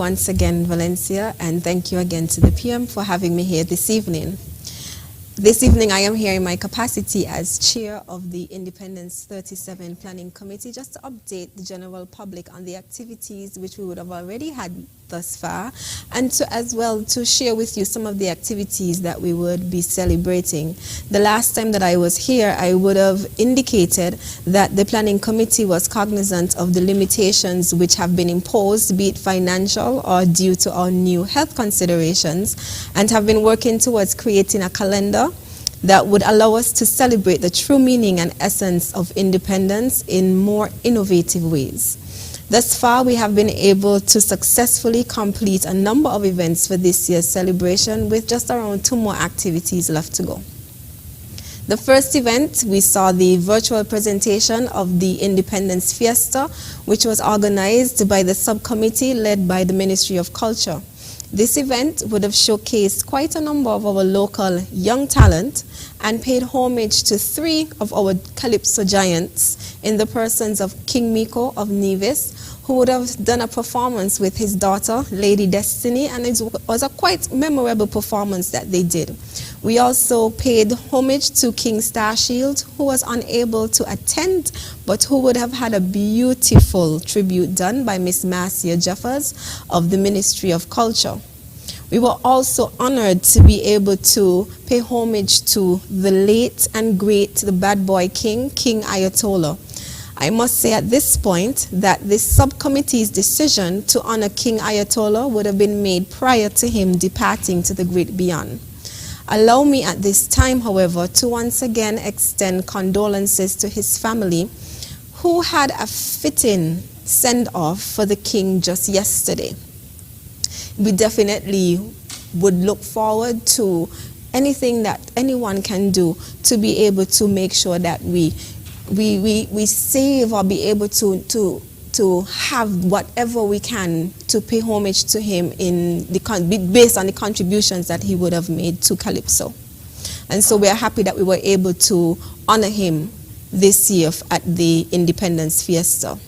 once again, Valencia, and thank you again to the PM for having me here this evening. This evening, I am here in my capacity as chair of the Independence 37 Planning Committee, just to update the general public on the activities which we would have already had thus far, and to as well to share with you some of the activities that we would be celebrating. The last time that I was here, I would have indicated that the Planning Committee was cognizant of the limitations which have been imposed, be it financial or due to our new health considerations, and have been working towards creating a calendar that would allow us to celebrate the true meaning and essence of independence in more innovative ways. Thus far, we have been able to successfully complete a number of events for this year's celebration, with just around 2 more activities left to go. The first event, we saw the virtual presentation of the Independence Fiesta, which was organized by the subcommittee led by the Ministry of Culture. This event would have showcased quite a number of our local young talent and paid homage to 3 of our calypso giants in the persons of King Miko of Nevis, who would have done a performance with his daughter, Lady Destiny, and it was a quite memorable performance that they did. We also paid homage to King Starshield, who was unable to attend, but who would have had a beautiful tribute done by Miss Marcia Jeffers of the Ministry of Culture. We were also honored to be able to pay homage to the late and great, the bad boy king, King Ayatollah. I must say at this point that this subcommittee's decision to honor King Ayatollah would have been made prior to him departing to the great beyond. Allow me at this time, however, to once again extend condolences to his family, who had a fitting send-off for the king just yesterday. We definitely would look forward to anything that anyone can do to be able to make sure that we save or be able to have whatever we can to pay homage to him based on the contributions that he would have made to Calypso. And so we are happy that we were able to honor him this year at the Independence Fiesta.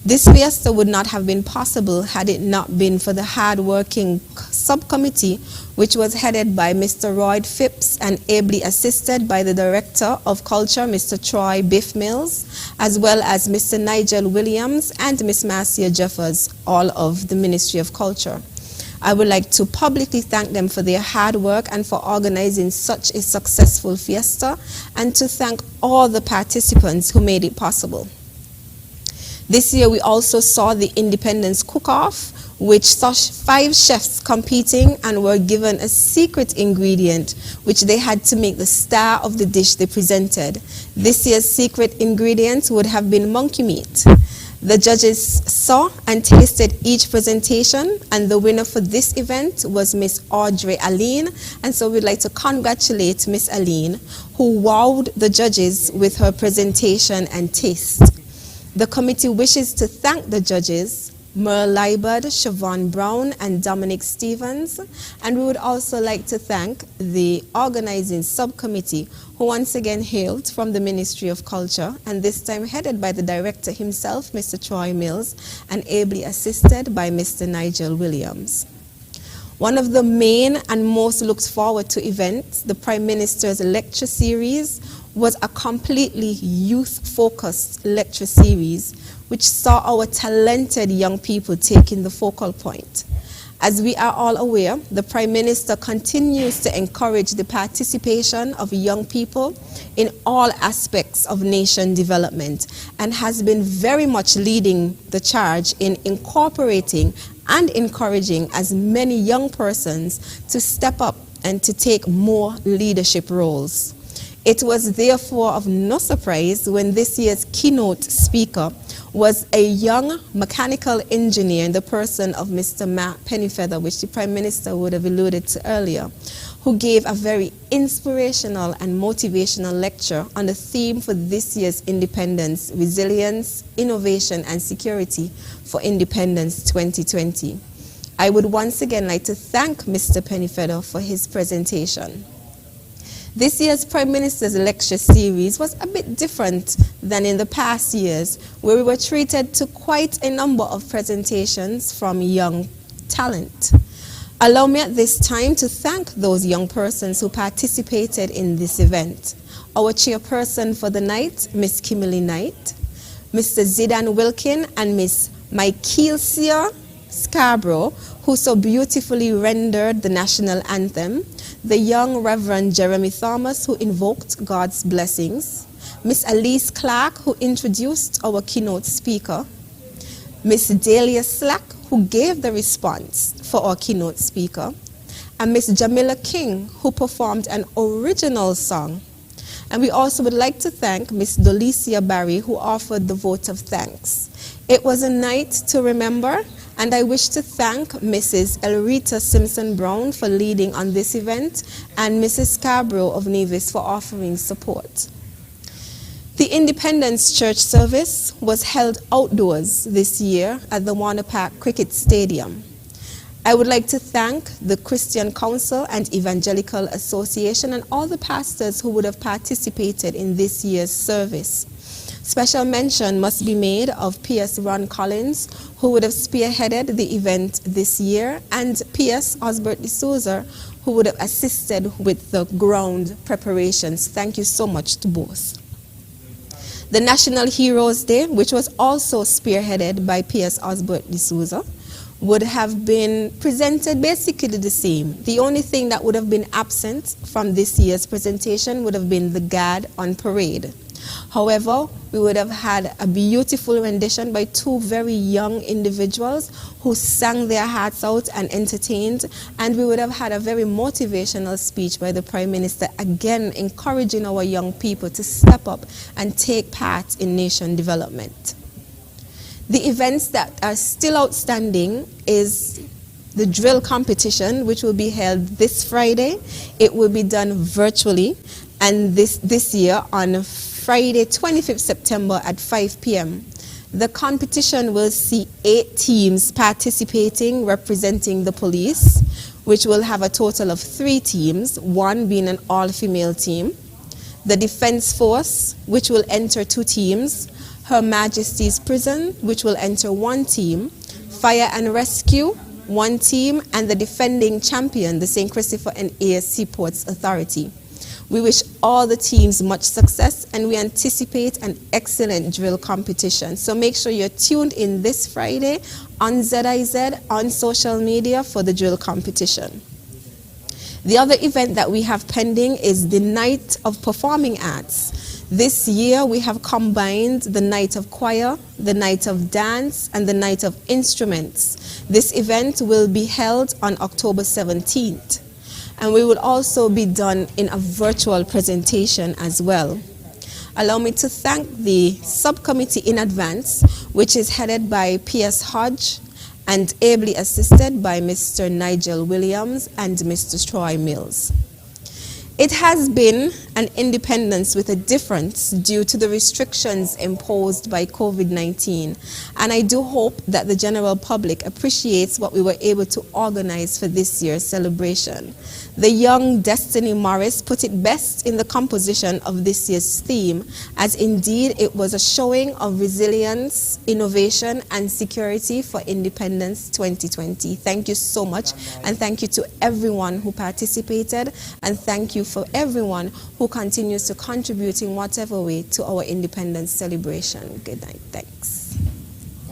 This fiesta would not have been possible had it not been for the hard-working subcommittee, which was headed by Mr. Royd Phipps and ably assisted by the Director of Culture, Mr. Troy Biff Mills, as well as Mr. Nigel Williams and Miss Marcia Jeffers, all of the Ministry of Culture. I would like to publicly thank them for their hard work and for organizing such a successful fiesta, and to thank all the participants who made it possible. This year we also saw the Independence Cook-Off, which saw 5 chefs competing and were given a secret ingredient which they had to make the star of the dish they presented. This year's secret ingredient would have been monkey meat. The judges saw and tasted each presentation, and the winner for this event was Miss Audrey Aline, and so we'd like to congratulate Miss Aline, who wowed the judges with her presentation and taste. The committee wishes to thank the judges, Merle Liebert, Siobhan Brown, and Dominic Stevens, and we would also like to thank the organizing subcommittee, who once again hailed from the Ministry of Culture, and this time headed by the director himself, Mr. Troy Mills, and ably assisted by Mr. Nigel Williams. One of the main and most looked forward to events, the Prime Minister's lecture series, was a completely youth-focused lecture series which saw our talented young people taking the focal point. As we are all aware, the Prime Minister continues to encourage the participation of young people in all aspects of nation development, and has been very much leading the charge in incorporating and encouraging as many young persons to step up and to take more leadership roles. It was therefore of no surprise when this year's keynote speaker was a young mechanical engineer in the person of Mr. Matt Pennyfeather, which the Prime Minister would have alluded to earlier, who gave a very inspirational and motivational lecture on the theme for this year's Independence: Resilience, Innovation and Security for Independence 2020. I would once again like to thank Mr. Pennyfeather for his presentation. This year's Prime Minister's lecture series was a bit different than in the past years, where we were treated to quite a number of presentations from young talent. Allow me at this time to thank those young persons who participated in this event. Our chairperson for the night, Miss Kimberly Knight, Mr. Zidan Wilkin, and Miss Michaelsia Scarborough, who so beautifully rendered the national anthem, the young Reverend Jeremy Thomas, who invoked God's blessings, Miss Elise Clark, who introduced our keynote speaker, Miss Dahlia Slack, who gave the response for our keynote speaker, and Miss Jamila King, who performed an original song. And we also would like to thank Miss Dolicia Barry, who offered the vote of thanks. It was a night to remember, and I wish to thank Mrs. Elrita Simpson-Brown for leading on this event, and Mrs. Scarborough of Nevis for offering support. The Independence Church service was held outdoors this year at the Warner Park Cricket Stadium. I would like to thank the Christian Council and Evangelical Association and all the pastors who would have participated in this year's service. Special mention must be made of P.S. Ron Collins, who would have spearheaded the event this year, and P.S. Osbert D'Souza, who would have assisted with the ground preparations. Thank you so much to both. The National Heroes Day, which was also spearheaded by P.S. Osbert D'Souza, would have been presented basically the same. The only thing that would have been absent from this year's presentation would have been the guard on parade. However, we would have had a beautiful rendition by two very young individuals who sang their hearts out and entertained, and we would have had a very motivational speech by the Prime Minister, again encouraging our young people to step up and take part in nation development. The events that are still outstanding is the drill competition, which will be held this Friday. It will be done virtually, and this year on Friday, 25th September at 5 p.m. The competition will see 8 teams participating, representing the police, which will have a total of 3 teams, one being an all-female team. The Defense Force, which will enter 2 teams. Her Majesty's Prison, which will enter 1 team. Fire and Rescue, 1 team. And the defending champion, the St. Christopher and ASC Ports Authority. We wish all the teams much success, and we anticipate an excellent drill competition. So make sure you're tuned in this Friday on ZIZ, on social media for the drill competition. The other event that we have pending is the Night of Performing Arts. This year we have combined the Night of Choir, the Night of Dance, and the Night of Instruments. This event will be held on October 17th. And we will also be done in a virtual presentation as well. Allow me to thank the subcommittee in advance, which is headed by P.S. Hodge and ably assisted by Mr. Nigel Williams and Mr. Troy Mills. It has been an independence with a difference due to the restrictions imposed by COVID-19, and I do hope that the general public appreciates what we were able to organize for this year's celebration. The young Destiny Morris put it best in the composition of this year's theme, as indeed it was a showing of resilience, innovation, and security for Independence 2020. Thank you so much, and thank you to everyone who participated, and thank you for everyone who continues to contribute in whatever way to our independence celebration. Good night. Thanks.